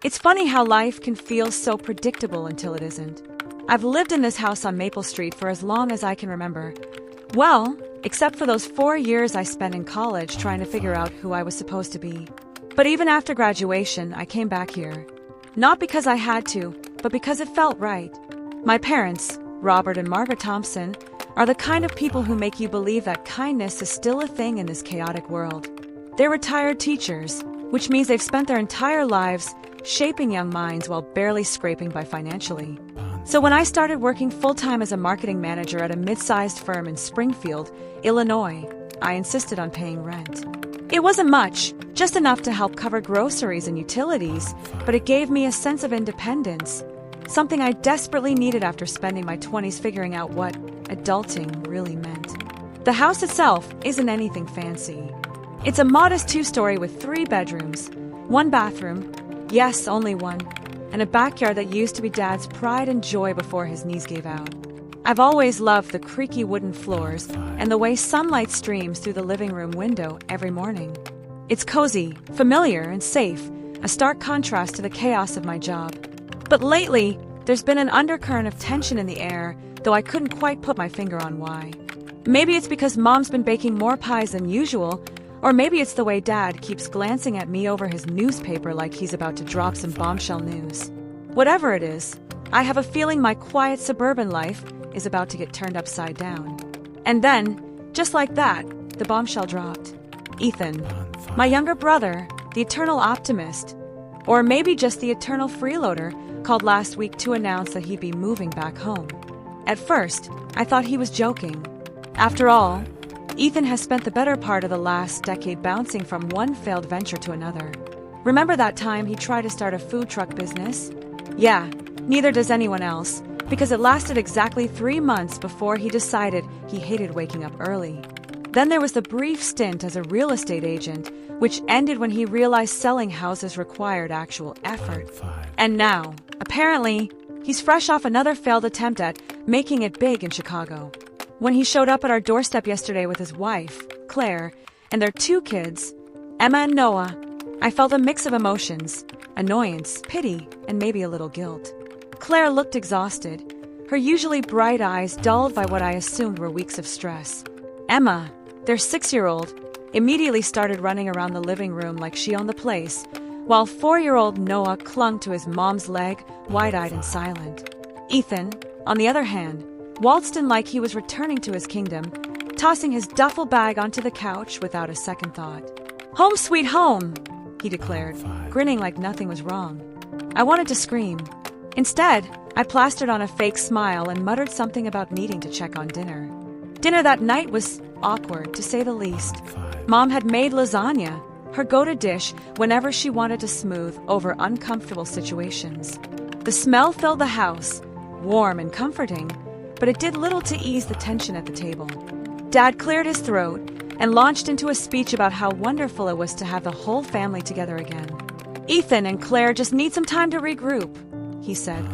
It's funny how life can feel so predictable until it isn't. I've lived in this house on Maple Street for as long as I can remember. Well, except for those 4 years I spent in college trying to figure out who I was supposed to be. But even after graduation, I came back here. Not because I had to, but because it felt right. My parents, Robert and Margaret Thompson, are the kind of people who make you believe that kindness is still a thing in this chaotic world. They're retired teachers, which means they've spent their entire lives shaping young minds while barely scraping by financially. So when I started working full-time as a marketing manager at a mid-sized firm in Springfield, Illinois, I insisted on paying rent. It wasn't much, just enough to help cover groceries and utilities, but it gave me a sense of independence, something I desperately needed after spending my 20s figuring out what adulting really meant. The house itself isn't anything fancy. It's a modest 2-story with 3 bedrooms, 1 bathroom, yes, only one, and a backyard that used to be Dad's pride and joy before his knees gave out. I've always loved the creaky wooden floors and the way sunlight streams through the living room window every morning. It's cozy, familiar, and safe, a stark contrast to the chaos of my job. But lately, there's been an undercurrent of tension in the air, though I couldn't quite put my finger on why. Maybe it's because Mom's been baking more pies than usual, or maybe it's the way Dad keeps glancing at me over his newspaper like he's about to drop some bombshell news. Whatever it is, I have a feeling my quiet suburban life is about to get turned upside down. And then, just like that, the bombshell dropped. Ethan, my younger brother, the eternal optimist, or maybe just the eternal freeloader, called last week to announce that he'd be moving back home. At first, I thought he was joking. After all, Ethan has spent the better part of the last decade bouncing from one failed venture to another. Remember that time he tried to start a food truck business? Yeah, neither does anyone else, because it lasted exactly 3 months before he decided he hated waking up early. Then there was the brief stint as a real estate agent, which ended when he realized selling houses required actual effort. And now, apparently, he's fresh off another failed attempt at making it big in Chicago. When he showed up at our doorstep yesterday with his wife, Claire, and their 2 kids, Emma and Noah, I felt a mix of emotions, annoyance, pity, and maybe a little guilt. Claire looked exhausted, her usually bright eyes dulled by what I assumed were weeks of stress. Emma, their 6-year-old, immediately started running around the living room like she owned the place, while 4-year-old Noah clung to his mom's leg, wide-eyed and silent. Ethan, on the other hand, waltzed in like he was returning to his kingdom, tossing his duffel bag onto the couch without a second thought. "Home sweet home," he declared, grinning like nothing was wrong. I wanted to scream. Instead, I plastered on a fake smile and muttered something about needing to check on dinner. Dinner that night was awkward, to say the least. Mom had made lasagna, her go-to dish whenever she wanted to smooth over uncomfortable situations. The smell filled the house, warm and comforting, but it did little to ease the tension at the table. Dad cleared his throat and launched into a speech about how wonderful it was to have the whole family together again. "Ethan and Claire just need some time to regroup," he said,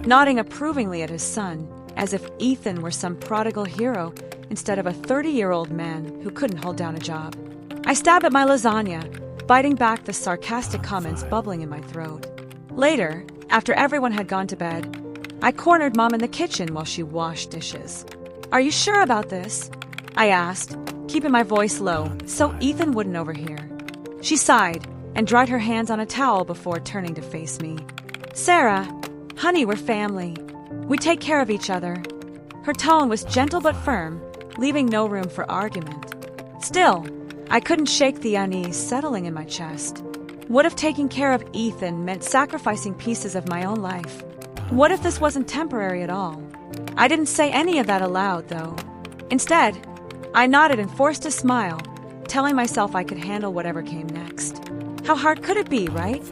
nodding approvingly at his son, as if Ethan were some prodigal hero instead of a 30-year-old man who couldn't hold down a job. I stabbed at my lasagna, biting back the sarcastic comments bubbling in my throat. Later, after everyone had gone to bed, I cornered Mom in the kitchen while she washed dishes. "Are you sure about this?" I asked, keeping my voice low so Ethan wouldn't overhear. She sighed and dried her hands on a towel before turning to face me. "Sarah, honey, we're family. We take care of each other." Her tone was gentle but firm, leaving no room for argument. Still, I couldn't shake the unease settling in my chest. What if taking care of Ethan meant sacrificing pieces of my own life? What if this wasn't temporary at all? I didn't say any of that aloud, though. Instead, I nodded and forced a smile, telling myself I could handle whatever came next. How hard could it be, right?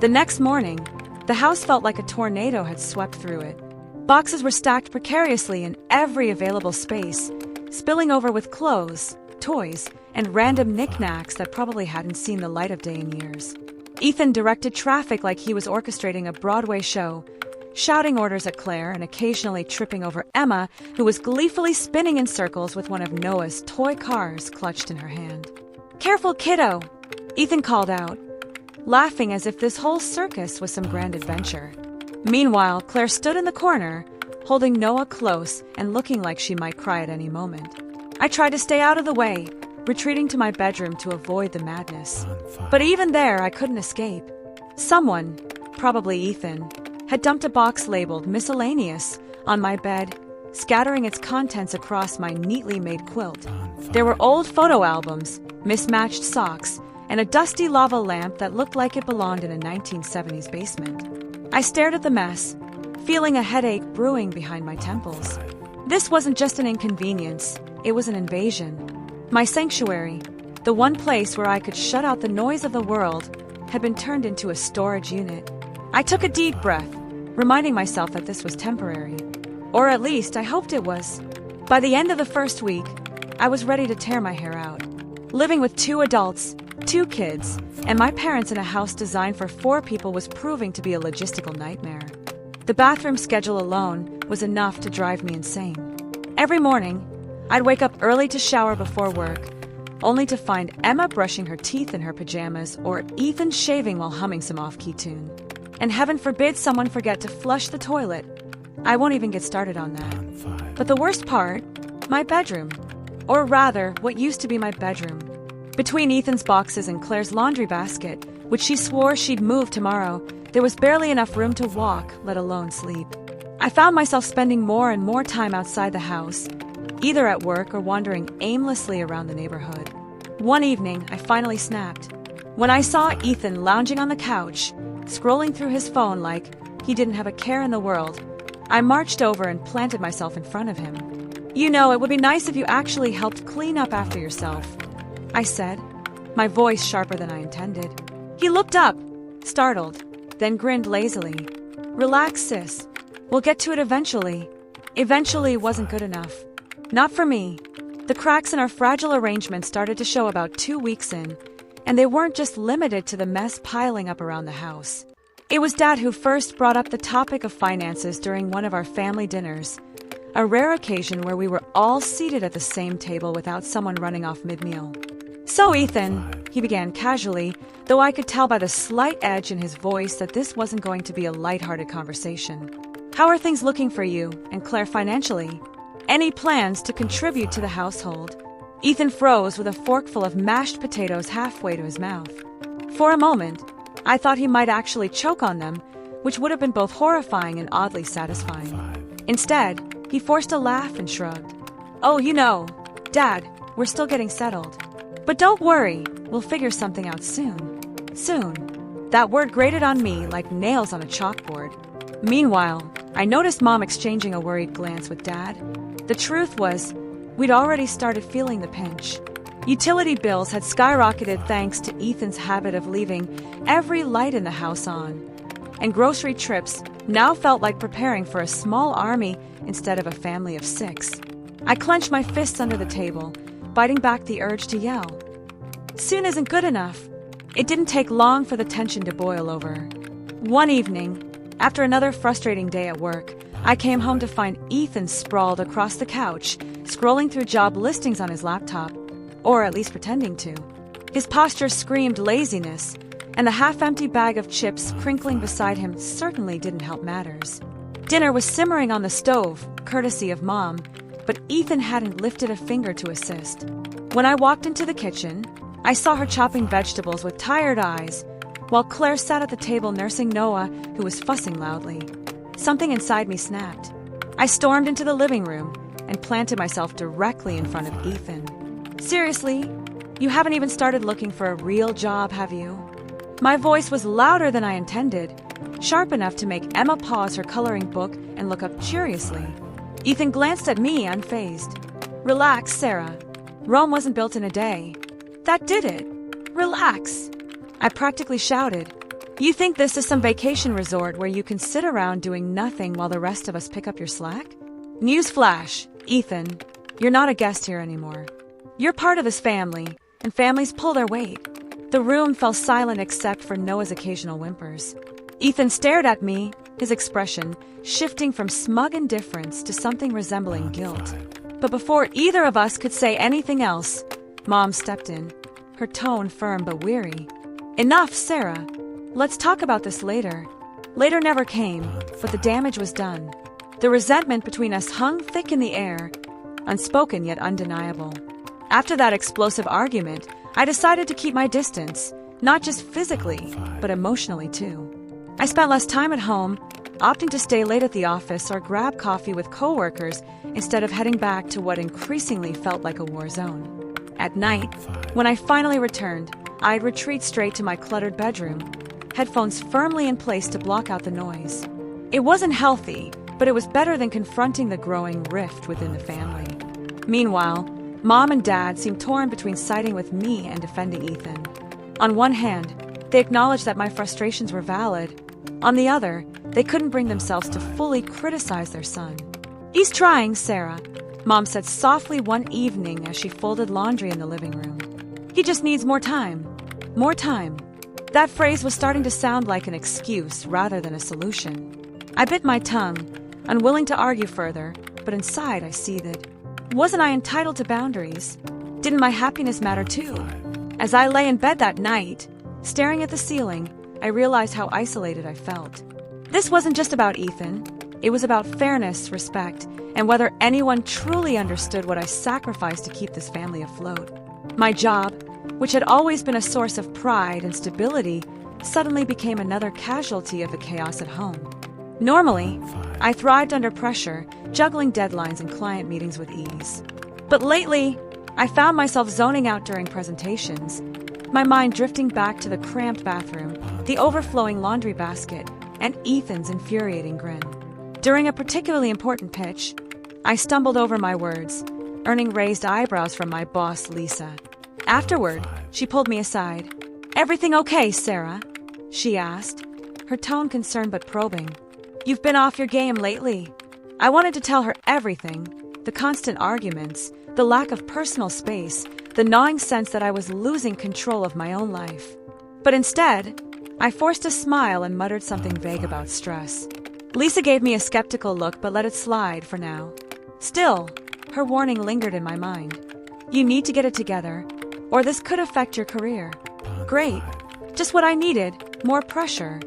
The next morning, the house felt like a tornado had swept through it. Boxes were stacked precariously in every available space, spilling over with clothes, toys, and random knickknacks that probably hadn't seen the light of day in years. Ethan directed traffic like he was orchestrating a Broadway show, shouting orders at Claire and occasionally tripping over Emma, who was gleefully spinning in circles with one of Noah's toy cars clutched in her hand. "Careful, kiddo," Ethan called out. laughing as if this whole circus was some grand adventure. Meanwhile, Claire stood in the corner, holding Noah close and looking like she might cry at any moment. I tried to stay out of the way, retreating to my bedroom to avoid the madness. But even there, I couldn't escape. Someone, probably Ethan, had dumped a box labeled miscellaneous on my bed, scattering its contents across my neatly made quilt. There were old photo albums, mismatched socks, and a dusty lava lamp that looked like it belonged in a 1970s basement. I stared at the mess, feeling a headache brewing behind my temples. This wasn't just an inconvenience, it was an invasion. My sanctuary, the one place where I could shut out the noise of the world, had been turned into a storage unit. I took a deep breath, reminding myself that this was temporary. Or at least, I hoped it was. By the end of the first week, I was ready to tear my hair out. Living with 2 adults, 2 kids, and my parents in a house designed for 4 people was proving to be a logistical nightmare. The bathroom schedule alone was enough to drive me insane. Every morning, I'd wake up early to shower before work, only to find Emma brushing her teeth in her pajamas or Ethan shaving while humming some off-key tune. And heaven forbid someone forget to flush the toilet. I won't even get started on that. But the worst part, my bedroom. Or rather, what used to be my bedroom. Between Ethan's boxes and Claire's laundry basket, which she swore she'd move tomorrow, there was barely enough room to walk, let alone sleep. I found myself spending more and more time outside the house, either at work or wandering aimlessly around the neighborhood. One evening, I finally snapped. When I saw Ethan lounging on the couch, scrolling through his phone like he didn't have a care in the world, I marched over and planted myself in front of him. "You know, it would be nice if you actually helped clean up after yourself," I said, my voice sharper than I intended. He looked up, startled, then grinned lazily. "Relax, sis. We'll get to it eventually." Eventually wasn't good enough. Not for me. The cracks in our fragile arrangement started to show about 2 weeks in, and they weren't just limited to the mess piling up around the house. It was Dad who first brought up the topic of finances during one of our family dinners, a rare occasion where we were all seated at the same table without someone running off mid-meal. "So, Ethan," he began casually, though I could tell by the slight edge in his voice that this wasn't going to be a lighthearted conversation. "How are things looking for you and Claire financially? Any plans to contribute to the household?" Ethan froze with a forkful of mashed potatoes halfway to his mouth. For a moment, I thought he might actually choke on them, which would have been both horrifying and oddly satisfying. Instead, he forced a laugh and shrugged. "Oh, you know, Dad, we're still getting settled. But don't worry, we'll figure something out soon." Soon. That word grated on me like nails on a chalkboard. Meanwhile, I noticed Mom exchanging a worried glance with Dad. The truth was, we'd already started feeling the pinch. Utility bills had skyrocketed thanks to Ethan's habit of leaving every light in the house on. And grocery trips now felt like preparing for a small army instead of a family of 6. I clenched my fists under the table, biting back the urge to yell. Soon isn't good enough. It didn't take long for the tension to boil over. One evening, after another frustrating day at work, I came home to find Ethan sprawled across the couch, scrolling through job listings on his laptop, or at least pretending to. His posture screamed laziness, and the half-empty bag of chips crinkling beside him certainly didn't help matters. Dinner was simmering on the stove, courtesy of Mom, but Ethan hadn't lifted a finger to assist. When I walked into the kitchen, I saw her chopping vegetables with tired eyes, while Claire sat at the table nursing Noah, who was fussing loudly. Something inside me snapped. I stormed into the living room and planted myself directly in front of Ethan. "Seriously? You haven't even started looking for a real job, have you?" My voice was louder than I intended, sharp enough to make Emma pause her coloring book and look up curiously. Ethan glanced at me unfazed. "Relax, Sarah. Rome wasn't built in a day. That did it. Relax," I practically shouted. "You think this is some vacation resort where you can sit around doing nothing while the rest of us pick up your slack? Newsflash, Ethan, you're not a guest here anymore. You're part of this family, and families pull their weight." The room fell silent except for Noah's occasional whimpers. Ethan stared at me, his expression shifting from smug indifference to something resembling guilt. But before either of us could say anything else, Mom stepped in, her tone firm but weary. Enough, Sarah. Let's talk about this later. Later never came, but the damage was done. The resentment between us hung thick in the air, unspoken yet undeniable. After that explosive argument, I decided to keep my distance, not just physically, but emotionally too. I spent less time at home, opting to stay late at the office or grab coffee with coworkers instead of heading back to what increasingly felt like a war zone. At night, when I finally returned, I'd retreat straight to my cluttered bedroom, headphones firmly in place to block out the noise. It wasn't healthy, but it was better than confronting the growing rift within the family. Meanwhile, Mom and Dad seemed torn between siding with me and defending Ethan. On one hand, they acknowledged that my frustrations were valid. On the other, they couldn't bring themselves to fully criticize their son. "He's trying, Sarah," Mom said softly one evening as she folded laundry in the living room. "He just needs more time. More time." That phrase was starting to sound like an excuse rather than a solution. I bit my tongue, unwilling to argue further, but inside I seethed. Wasn't I entitled to boundaries? Didn't my happiness matter too? As I lay in bed that night, staring at the ceiling, I realized how isolated I felt. This wasn't just about Ethan. It was about fairness, respect, and whether anyone truly understood what I sacrificed to keep this family afloat. My job, which had always been a source of pride and stability, suddenly became another casualty of the chaos at home. Normally, I thrived under pressure, juggling deadlines and client meetings with ease. But lately, I found myself zoning out during presentations, my mind drifting back to the cramped bathroom, the overflowing laundry basket, and Ethan's infuriating grin. During a particularly important pitch, I stumbled over my words, earning raised eyebrows from my boss, Lisa. Afterward, she pulled me aside. "Everything okay, Sarah?" she asked, her tone concerned but probing. "You've been off your game lately." I wanted to tell her everything, the constant arguments, the lack of personal space, the gnawing sense that I was losing control of my own life. But instead, I forced a smile and muttered something vague about stress. Lisa gave me a skeptical look but let it slide for now. Still, her warning lingered in my mind. "You need to get it together, or this could affect your career." Great. Just what I needed, more pressure.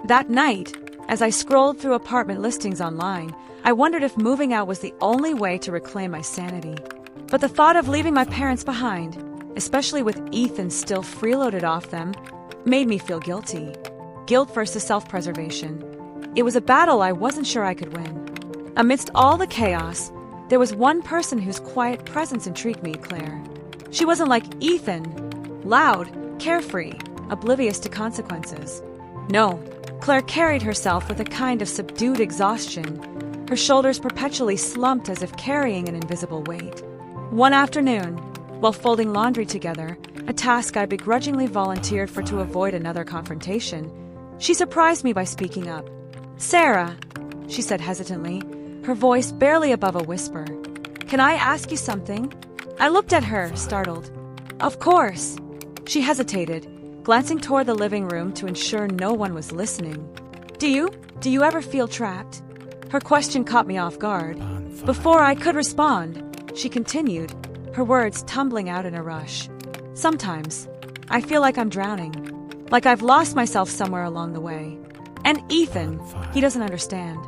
That night, as I scrolled through apartment listings online, I wondered if moving out was the only way to reclaim my sanity. But the thought of leaving my parents behind, especially with Ethan still freeloaded off them, made me feel guilty. Guilt versus self-preservation. It was a battle I wasn't sure I could win. Amidst all the chaos, there was one person whose quiet presence intrigued me, Claire. She wasn't like Ethan, loud, carefree, oblivious to consequences. No, Claire carried herself with a kind of subdued exhaustion, her shoulders perpetually slumped as if carrying an invisible weight. One afternoon, while folding laundry together, a task I begrudgingly volunteered for to avoid another confrontation, she surprised me by speaking up. "Sarah," she said hesitantly, her voice barely above a whisper, "can I ask you something?" I looked at her, startled. "Of course." She hesitated, glancing toward the living room to ensure no one was listening. Do you ever feel trapped?" Her question caught me off guard. Before I could respond, she continued, her words tumbling out in a rush. "Sometimes, I feel like I'm drowning, like I've lost myself somewhere along the way. And Ethan, he doesn't understand.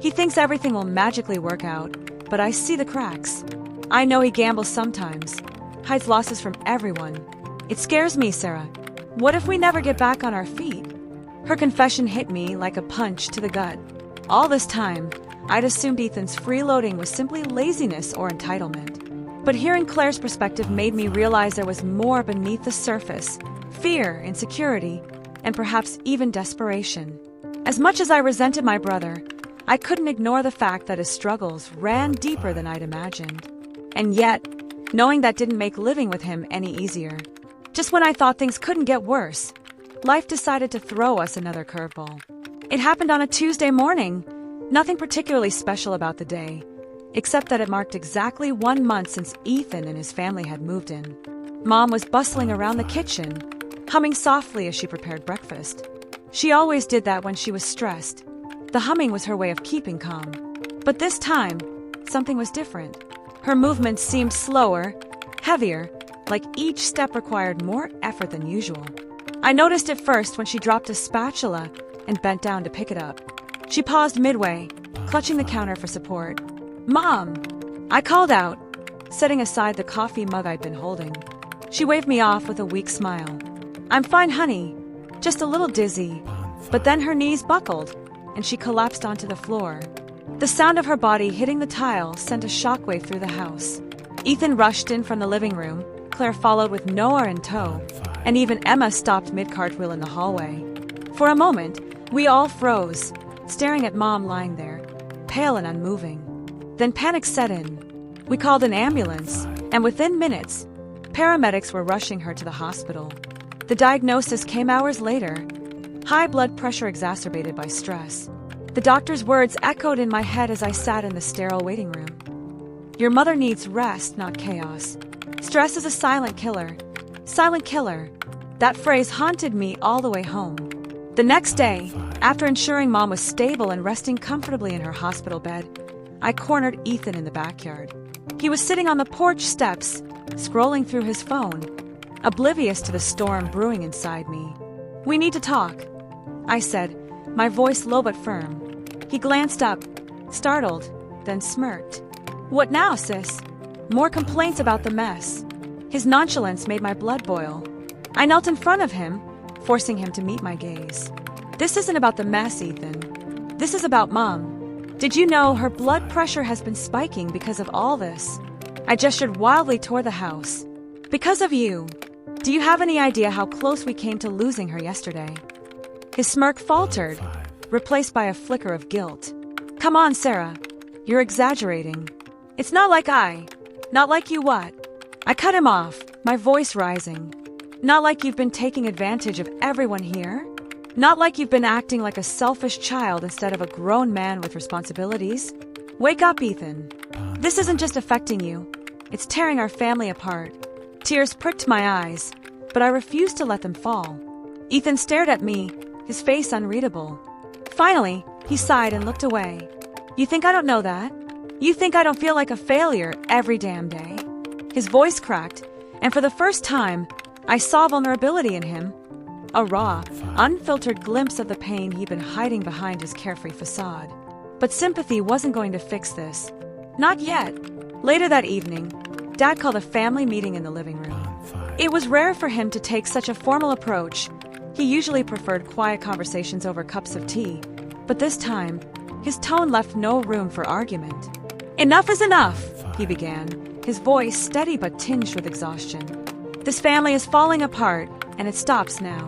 He thinks everything will magically work out, but I see the cracks. I know he gambles sometimes, hides losses from everyone. It scares me, Sarah. What if we never get back on our feet?" Her confession hit me like a punch to the gut. All this time, I'd assumed Ethan's freeloading was simply laziness or entitlement. But hearing Claire's perspective made me realize there was more beneath the surface: fear, insecurity, and perhaps even desperation. As much as I resented my brother, I couldn't ignore the fact that his struggles ran deeper than I'd imagined. And yet, knowing that didn't make living with him any easier. Just when I thought things couldn't get worse, life decided to throw us another curveball. It happened on a Tuesday morning. Nothing particularly special about the day, except that it marked exactly 1 month since Ethan and his family had moved in. Mom was bustling around the kitchen, humming softly as she prepared breakfast. She always did that when she was stressed. The humming was her way of keeping calm. But this time, something was different. Her movements seemed slower, heavier, like each step required more effort than usual. I noticed it first when she dropped a spatula and bent down to pick it up. She paused midway, clutching the counter for support. "Mom!" I called out, setting aside the coffee mug I'd been holding. She waved me off with a weak smile. "I'm fine, honey. Just a little dizzy." But then her knees buckled, and she collapsed onto the floor. The sound of her body hitting the tile sent a shockwave through the house. Ethan rushed in from the living room, Claire followed with Noah in tow, and even Emma stopped mid-cartwheel in the hallway. For a moment, we all froze, staring at Mom lying there, pale and unmoving. Then panic set in. We called an ambulance, and within minutes, paramedics were rushing her to the hospital. The diagnosis came hours later: high blood pressure exacerbated by stress. The doctor's words echoed in my head as I sat in the sterile waiting room. "Your mother needs rest, not chaos. Stress is a silent killer." Silent killer. That phrase haunted me all the way home. The next day, after ensuring Mom was stable and resting comfortably in her hospital bed, I cornered Ethan in the backyard. He was sitting on the porch steps, scrolling through his phone, oblivious to the storm brewing inside me. "We need to talk," I said, my voice low but firm. He glanced up, startled, then smirked. "What now, sis?" More complaints about the mess. His nonchalance made my blood boil. I knelt in front of him, forcing him to meet my gaze. "This isn't about the mess, Ethan. This is about Mom. Did you know her blood pressure has been spiking because of all this?" I gestured wildly toward the house. "Because of you. Do you have any idea how close we came to losing her yesterday?" His smirk faltered, replaced by a flicker of guilt. "Come on, Sarah. You're exaggerating. It's not like Not like you what?" I cut him off, my voice rising. "Not like you've been taking advantage of everyone here? Not like you've been acting like a selfish child instead of a grown man with responsibilities? Wake up, Ethan. This isn't just affecting you. It's tearing our family apart." Tears pricked my eyes, but I refused to let them fall. Ethan stared at me, his face unreadable. Finally, he sighed and looked away. "You think I don't know that? You think I don't feel like a failure every damn day?" His voice cracked, and for the first time, I saw vulnerability in him. A raw, unfiltered glimpse of the pain he'd been hiding behind his carefree facade. But sympathy wasn't going to fix this. Not yet. Later that evening, Dad called a family meeting in the living room. It was rare for him to take such a formal approach. He usually preferred quiet conversations over cups of tea, but this time, his tone left no room for argument. "Enough is enough," he began, his voice steady but tinged with exhaustion. "This family is falling apart, and it stops now."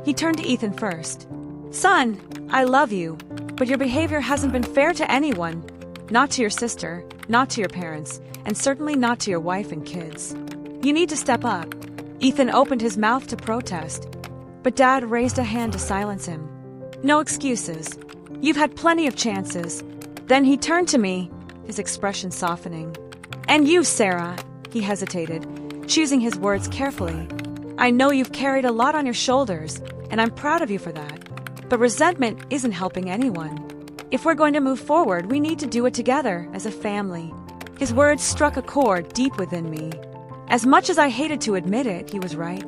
He turned to Ethan first. "Son, I love you, but your behavior hasn't been fair to anyone. Not to your sister, not to your parents, and certainly not to your wife and kids. You need to step up." Ethan opened his mouth to protest, but Dad raised a hand to silence him. "No excuses. You've had plenty of chances." Then he turned to me, his expression softening. "And you, Sarah," he hesitated, choosing his words carefully. "I know you've carried a lot on your shoulders, and I'm proud of you for that. But resentment isn't helping anyone. If we're going to move forward, we need to do it together, as a family." His words struck a chord deep within me. As much as I hated to admit it, he was right.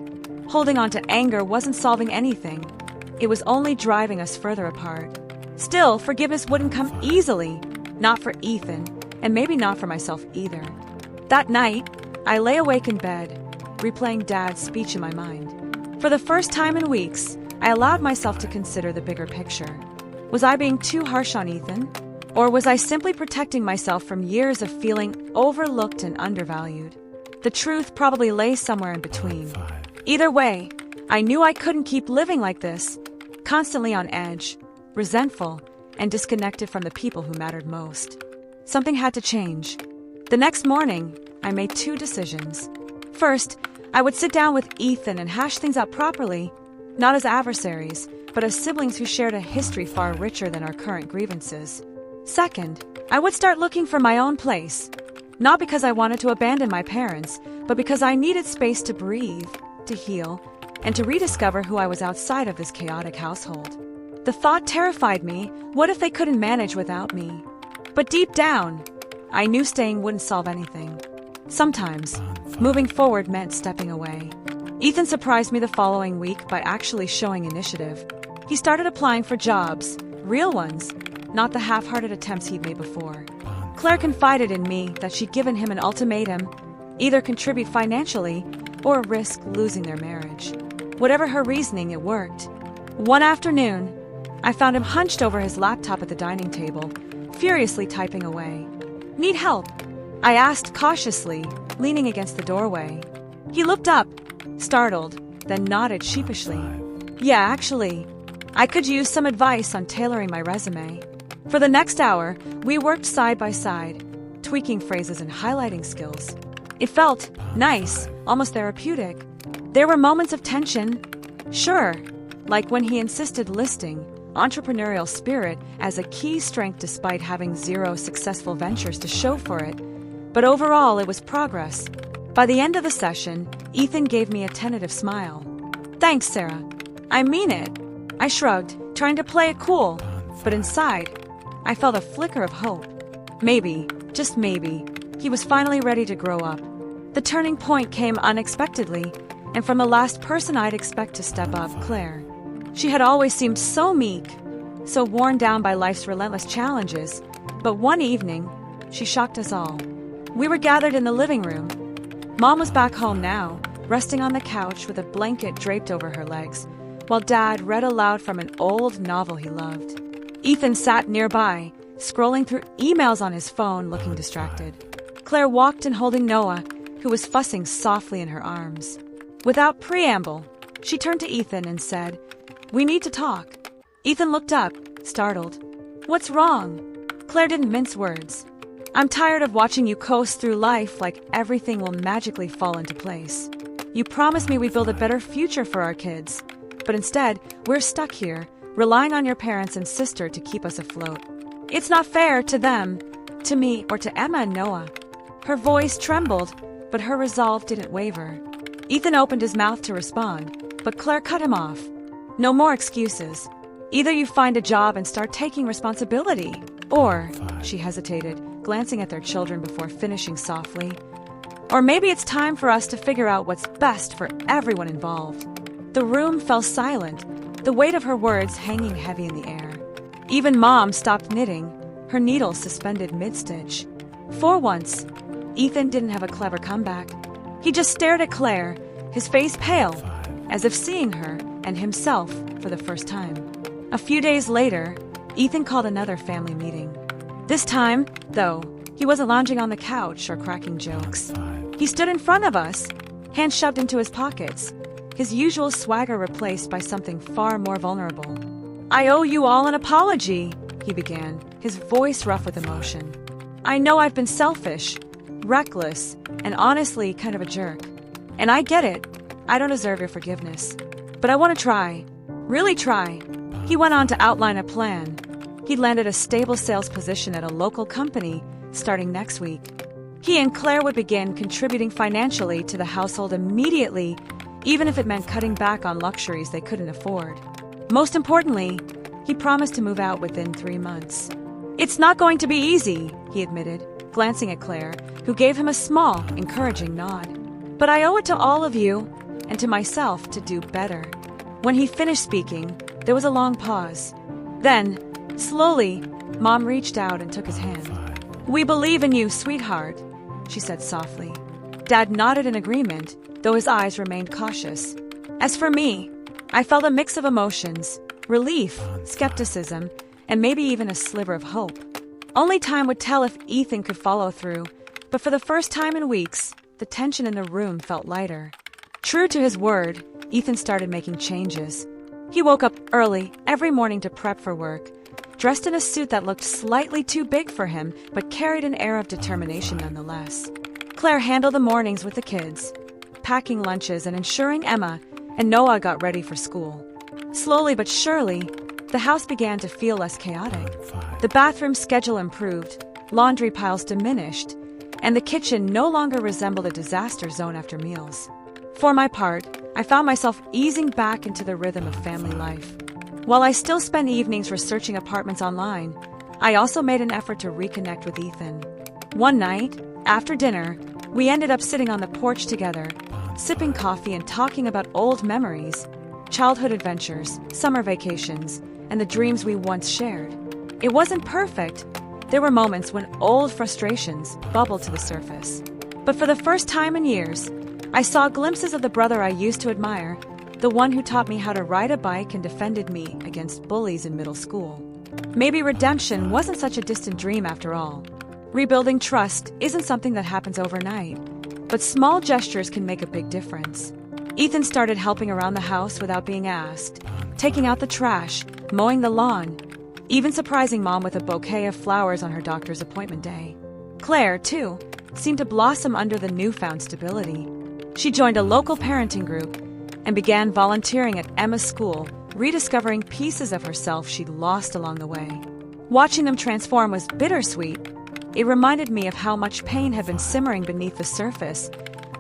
Holding on to anger wasn't solving anything. It was only driving us further apart. Still, forgiveness wouldn't come easily. Not for Ethan, and maybe not for myself either. That night, I lay awake in bed, replaying Dad's speech in my mind. For the first time in weeks, I allowed myself to consider the bigger picture. Was I being too harsh on Ethan? Or was I simply protecting myself from years of feeling overlooked and undervalued? The truth probably lay somewhere in between. Either way, I knew I couldn't keep living like this, constantly on edge, resentful, and disconnected from the people who mattered most. Something had to change. The next morning, I made two decisions. First, I would sit down with Ethan and hash things out properly, not as adversaries, but as siblings who shared a history far richer than our current grievances. Second, I would start looking for my own place, not because I wanted to abandon my parents, but because I needed space to breathe, to heal, and to rediscover who I was outside of this chaotic household. The thought terrified me. What if they couldn't manage without me? But deep down, I knew staying wouldn't solve anything. Sometimes, moving forward meant stepping away. Ethan surprised me the following week by actually showing initiative. He started applying for jobs, real ones, not the half-hearted attempts he'd made before. Claire confided in me that she'd given him an ultimatum: either contribute financially or risk losing their marriage. Whatever her reasoning, it worked. One afternoon, I found him hunched over his laptop at the dining table, furiously typing away. "Need help?" I asked cautiously, leaning against the doorway. He looked up, startled, then nodded sheepishly. "Yeah, actually, I could use some advice on tailoring my resume." For the next hour, we worked side by side, tweaking phrases and highlighting skills. It felt nice, almost therapeutic. There were moments of tension, sure, like when he insisted listing entrepreneurial spirit as a key strength despite having zero successful ventures to show for it. But overall, it was progress. By the end of the session, Ethan gave me a tentative smile. "Thanks, Sarah. I mean it." I shrugged, trying to play it cool, but inside, I felt a flicker of hope. Maybe, just maybe, he was finally ready to grow up. The turning point came unexpectedly, and from the last person I'd expect to step up, Claire. She had always seemed so meek, so worn down by life's relentless challenges, but one evening, she shocked us all. We were gathered in the living room. Mom was back home now, resting on the couch with a blanket draped over her legs, while Dad read aloud from an old novel he loved. Ethan sat nearby, scrolling through emails on his phone, looking distracted. Claire walked in holding Noah, who was fussing softly in her arms. Without preamble, she turned to Ethan and said, "We need to talk." Ethan looked up, startled. "What's wrong?" Claire didn't mince words. "I'm tired of watching you coast through life like everything will magically fall into place. You promised me we'd build a better future for our kids, but instead, we're stuck here, relying on your parents and sister to keep us afloat. It's not fair to them, to me, or to Emma and Noah." Her voice trembled, but her resolve didn't waver. Ethan opened his mouth to respond, but Claire cut him off. "No more excuses. Either you find a job and start taking responsibility, or," she hesitated, glancing at their children before finishing softly, "or maybe it's time for us to figure out what's best for everyone involved." The room fell silent, the weight of her words hanging heavy in the air. Even Mom stopped knitting, her needles suspended mid-stitch. For once, Ethan didn't have a clever comeback. He just stared at Claire, his face pale, as if seeing her and himself for the first time. A few days later, Ethan called another family meeting. This time, though, he wasn't lounging on the couch or cracking jokes. He stood in front of us, hands shoved into his pockets, his usual swagger replaced by something far more vulnerable. "I owe you all an apology," he began, his voice rough with emotion. "I know I've been selfish, reckless, and honestly kind of a jerk. And I get it. I don't deserve your forgiveness. But I want to try. Really try." He went on to outline a plan. He'd landed a stable sales position at a local company starting next week. He and Claire would begin contributing financially to the household immediately, even if it meant cutting back on luxuries they couldn't afford. Most importantly, he promised to move out within 3 months. "It's not going to be easy," he admitted, glancing at Claire, who gave him a small, encouraging nod. "But I owe it to all of you, and to myself, to do better." When he finished speaking, there was a long pause. Then, slowly, Mom reached out and took his hand. "We believe in you, sweetheart," she said softly. Dad nodded in agreement, though his eyes remained cautious. As for me, I felt a mix of emotions: relief, skepticism, and maybe even a sliver of hope. Only time would tell if Ethan could follow through, but for the first time in weeks, the tension in the room felt lighter. True to his word, Ethan started making changes. He woke up early every morning to prep for work, dressed in a suit that looked slightly too big for him, but carried an air of determination nonetheless. Claire handled the mornings with the kids, packing lunches and ensuring Emma and Noah got ready for school. Slowly but surely, the house began to feel less chaotic. The bathroom schedule improved, laundry piles diminished, and the kitchen no longer resembled a disaster zone after meals. For my part, I found myself easing back into the rhythm of family life. While I still spent evenings researching apartments online, I also made an effort to reconnect with Ethan. One night, after dinner, we ended up sitting on the porch together, sipping coffee and talking about old memories, childhood adventures, summer vacations, and the dreams we once shared. It wasn't perfect. There were moments when old frustrations bubbled to the surface. But for the first time in years, I saw glimpses of the brother I used to admire, the one who taught me how to ride a bike and defended me against bullies in middle school. Maybe redemption wasn't such a distant dream after all. Rebuilding trust isn't something that happens overnight, but small gestures can make a big difference. Ethan started helping around the house without being asked, taking out the trash, mowing the lawn, even surprising Mom with a bouquet of flowers on her doctor's appointment day. Claire, too, seemed to blossom under the newfound stability. She joined a local parenting group and began volunteering at Emma's school, rediscovering pieces of herself she'd lost along the way. Watching them transform was bittersweet. It reminded me of how much pain had been simmering beneath the surface,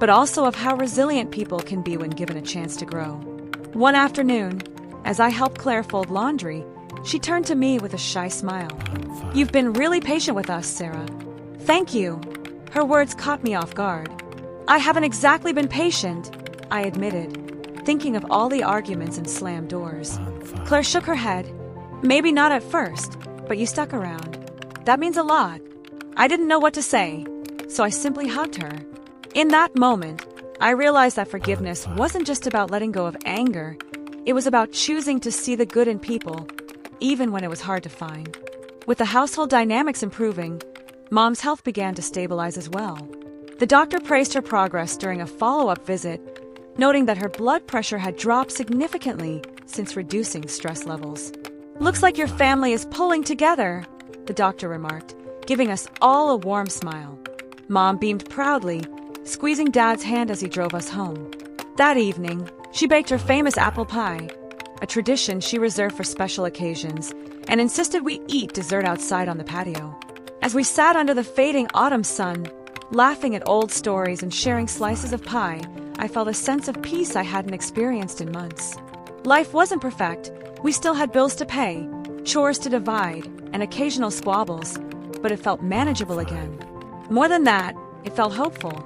but also of how resilient people can be when given a chance to grow. One afternoon, as I helped Claire fold laundry, she turned to me with a shy smile. "You've been really patient with us, Sarah." "Thank you." Her words caught me off guard. "I haven't exactly been patient," I admitted, thinking of all the arguments and slammed doors. Claire shook her head. "Maybe not at first, but you stuck around. That means a lot." I didn't know what to say, so I simply hugged her. In that moment, I realized that forgiveness wasn't just about letting go of anger. It was about choosing to see the good in people, even when it was hard to find. With the household dynamics improving, Mom's health began to stabilize as well. The doctor praised her progress during a follow-up visit, noting that her blood pressure had dropped significantly since reducing stress levels. "Looks like your family is pulling together," the doctor remarked, giving us all a warm smile. Mom beamed proudly, squeezing Dad's hand as he drove us home. That evening, she baked her famous apple pie, a tradition she reserved for special occasions, and insisted we eat dessert outside on the patio. As we sat under the fading autumn sun, laughing at old stories and sharing slices of pie, I felt a sense of peace I hadn't experienced in months. Life wasn't perfect. We still had bills to pay, chores to divide, and occasional squabbles, but it felt manageable again. More than that, it felt hopeful.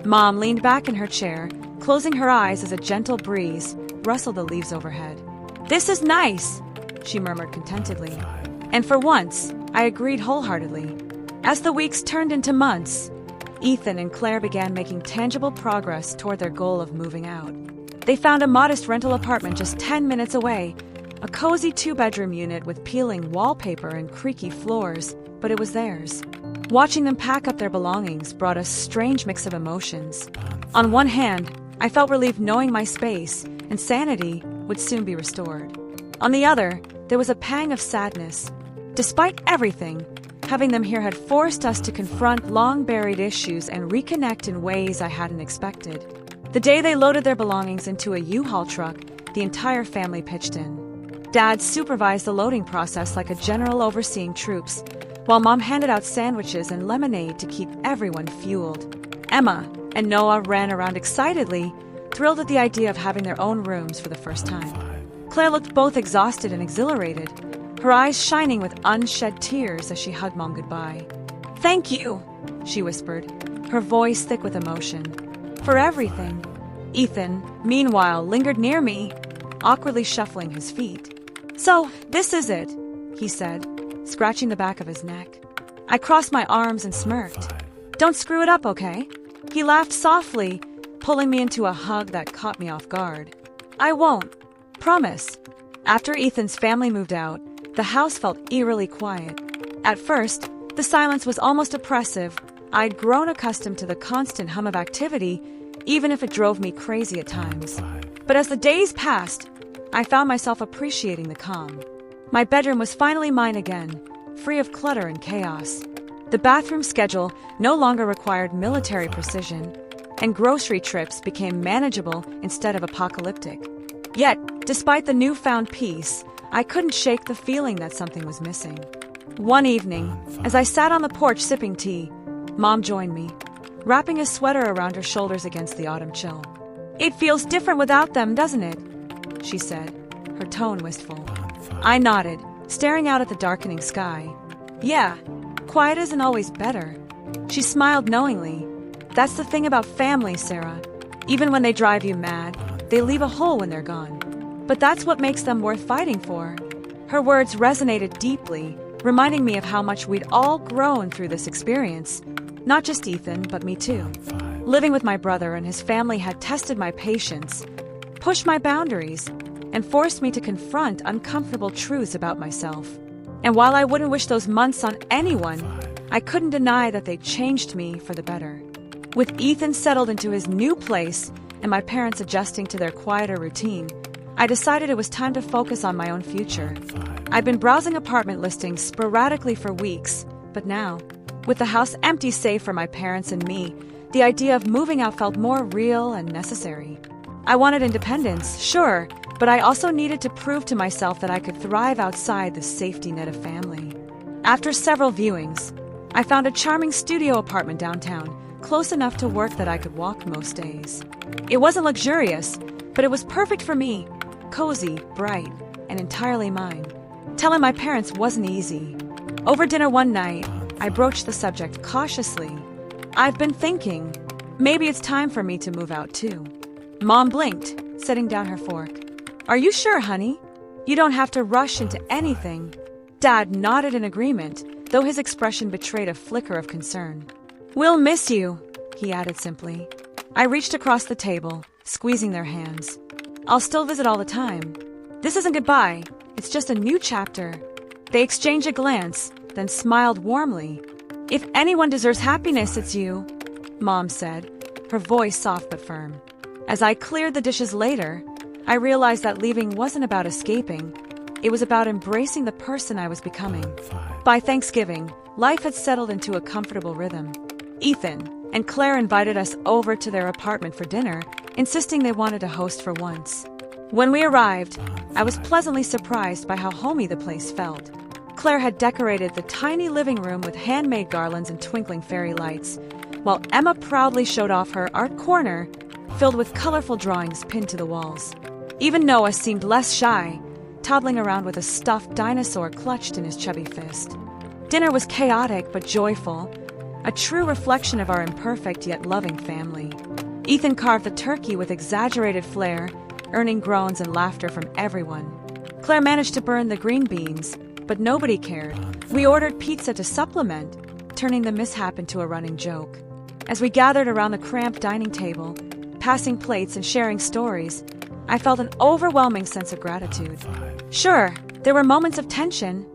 Mom leaned back in her chair, closing her eyes as a gentle breeze rustled the leaves overhead. "This is nice," she murmured contentedly. And for once, I agreed wholeheartedly. As the weeks turned into months, Ethan and Claire began making tangible progress toward their goal of moving out. They found a modest rental apartment just 10 minutes away, a cozy 2-bedroom unit with peeling wallpaper and creaky floors, but it was theirs. Watching them pack up their belongings brought a strange mix of emotions. On one hand, I felt relieved knowing my space and sanity would soon be restored. On the other, there was a pang of sadness. Despite everything, having them here had forced us to confront long-buried issues and reconnect in ways I hadn't expected. The day they loaded their belongings into a U-Haul truck, the entire family pitched in. Dad supervised the loading process like a general overseeing troops, while Mom handed out sandwiches and lemonade to keep everyone fueled. Emma and Noah ran around excitedly, thrilled at the idea of having their own rooms for the first time. Claire looked both exhausted and exhilarated, her eyes shining with unshed tears as she hugged Mom goodbye. "Thank you," she whispered, her voice thick with emotion. "For everything." Ethan, meanwhile, lingered near me, awkwardly shuffling his feet. "So, this is it," he said, scratching the back of his neck. I crossed my arms and smirked. "Don't screw it up, okay?" He laughed softly, pulling me into a hug that caught me off guard. "I won't. Promise." After Ethan's family moved out, the house felt eerily quiet. At first, the silence was almost oppressive. I'd grown accustomed to the constant hum of activity, even if it drove me crazy at times. But as the days passed, I found myself appreciating the calm. My bedroom was finally mine again, free of clutter and chaos. The bathroom schedule no longer required military precision, and grocery trips became manageable instead of apocalyptic. Yet, despite the newfound peace, I couldn't shake the feeling that something was missing. One evening, as I sat on the porch sipping tea, Mom joined me, wrapping a sweater around her shoulders against the autumn chill. "It feels different without them, doesn't it?" she said, her tone wistful. I nodded, staring out at the darkening sky. "Yeah, quiet isn't always better." She smiled knowingly. "That's the thing about family, Sarah. Even when they drive you mad, they leave a hole when they're gone. But that's what makes them worth fighting for. Her words resonated deeply, reminding me of how much we'd all grown through this experience. Not just Ethan, but me too. Living with my brother and his family had tested my patience, pushed my boundaries, and forced me to confront uncomfortable truths about myself. And while I wouldn't wish those months on anyone, I couldn't deny that they changed me for the better. With Ethan settled into his new place and my parents adjusting to their quieter routine, I decided it was time to focus on my own future. I'd been browsing apartment listings sporadically for weeks, but now, with the house empty save for my parents and me, the idea of moving out felt more real and necessary. I wanted independence, sure, but I also needed to prove to myself that I could thrive outside the safety net of family. After several viewings, I found a charming studio apartment downtown, close enough to work that I could walk most days. It wasn't luxurious, but it was perfect for me, cozy, bright, and entirely mine. Telling my parents wasn't easy. Over dinner one night, I broached the subject cautiously. I've been thinking, maybe it's time for me to move out too. Mom blinked, setting down her fork. Are you sure, honey? You don't have to rush into anything. Dad nodded in agreement, though his expression betrayed a flicker of concern. We'll miss you, he added simply. I reached across the table, squeezing their hands. I'll still visit all the time. This isn't goodbye, it's just a new chapter. They exchanged a glance, then smiled warmly. If anyone deserves happiness, it's you, Mom said, her voice soft but firm. As I cleared the dishes later, I realized that leaving wasn't about escaping. It was about embracing the person I was becoming. By Thanksgiving, life had settled into a comfortable rhythm. Ethan and Claire invited us over to their apartment for dinner, insisting they wanted to host for once. When we arrived, I was pleasantly surprised by how homey the place felt. Claire had decorated the tiny living room with handmade garlands and twinkling fairy lights, while Emma proudly showed off her art corner, filled with colorful drawings pinned to the walls. Even Noah seemed less shy, toddling around with a stuffed dinosaur clutched in his chubby fist. Dinner was chaotic but joyful, a true reflection of our imperfect yet loving family. Ethan carved the turkey with exaggerated flair, earning groans and laughter from everyone. Claire managed to burn the green beans, but nobody cared. We ordered pizza to supplement, turning the mishap into a running joke. As we gathered around the cramped dining table, passing plates and sharing stories, I felt an overwhelming sense of gratitude. Sure, there were moments of tension.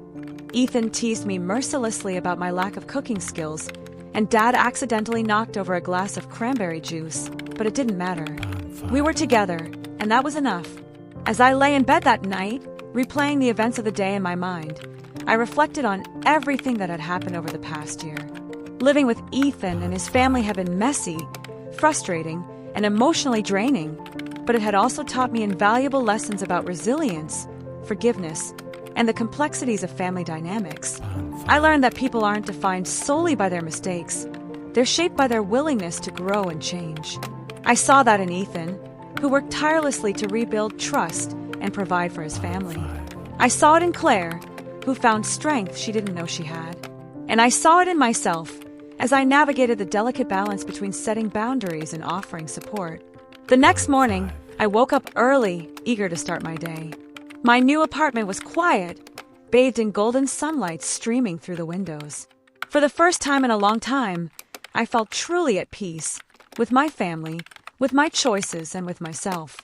Ethan teased me mercilessly about my lack of cooking skills, and Dad accidentally knocked over a glass of cranberry juice, but it didn't matter. We were together, and that was enough. As I lay in bed that night, replaying the events of the day in my mind, I reflected on everything that had happened over the past year. Living with Ethan and his family had been messy, frustrating, and emotionally draining, but it had also taught me invaluable lessons about resilience, forgiveness, and the complexities of family dynamics. I learned that people aren't defined solely by their mistakes. They're shaped by their willingness to grow and change. I saw that in Ethan, who worked tirelessly to rebuild trust and provide for his family. I saw it in Claire, who found strength she didn't know she had. And I saw it in myself, as I navigated the delicate balance between setting boundaries and offering support. The next morning, I woke up early, eager to start my day. My new apartment was quiet, bathed in golden sunlight streaming through the windows. For the first time in a long time, I felt truly at peace, with my family, with my choices, and with myself.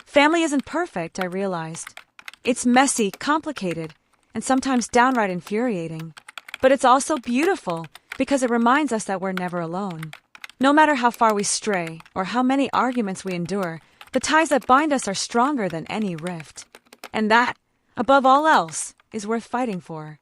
Family isn't perfect, I realized. It's messy, complicated, and sometimes downright infuriating. But it's also beautiful, because it reminds us that we're never alone. No matter how far we stray, or how many arguments we endure, the ties that bind us are stronger than any rift. And that, above all else, is worth fighting for.